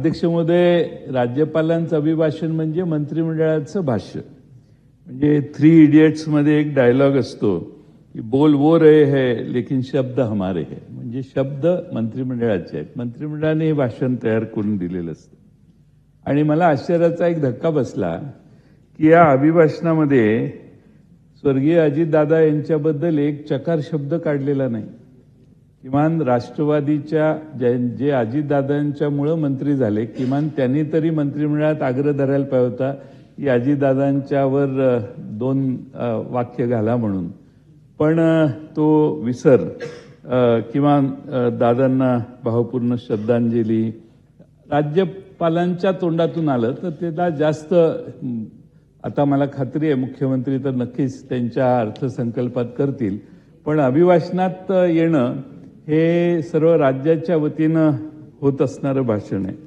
अध्यक्ष महोदय, राज्यपालांचं अभिभाषण म्हणजे मंत्रिमंडळाचं भाष्य. म्हणजे 3 इडियट्समध्ये एक डायलॉग असतो की बोल वो रहे है लेकिन शब्द हमारे है. म्हणजे शब्द मंत्रिमंडळाचे आहेत. मंत्रिमंडळाने हे भाषण तयार करून दिलेलं असतं. आणि मला आश्चर्याचा एक धक्का बसला की या अभिभाषणामध्ये स्वर्गीय अजितदादा यांच्याबद्दल एक चकार शब्द काढलेला नाही. किमान राष्ट्रवादीच्या जे अजितदादांच्यामुळं मंत्री झाले, किमान त्यांनी तरी मंत्रिमंडळात आग्रह धरायला पाहिजे होता की अजितदादांच्यावर 2 वाक्य घाला म्हणून. पण तो विसर किमान दादांना भावपूर्ण श्रद्धांजली राज्यपालांच्या तोंडातून आलं तर त्याला जास्त, आता मला खात्री आहे मुख्यमंत्री तर नक्कीच त्यांच्या अर्थसंकल्पात करतील, पण अभिभाषणात येणं हे सर्व राज्याच्या वतीनं होत असणारं भाषण आहे.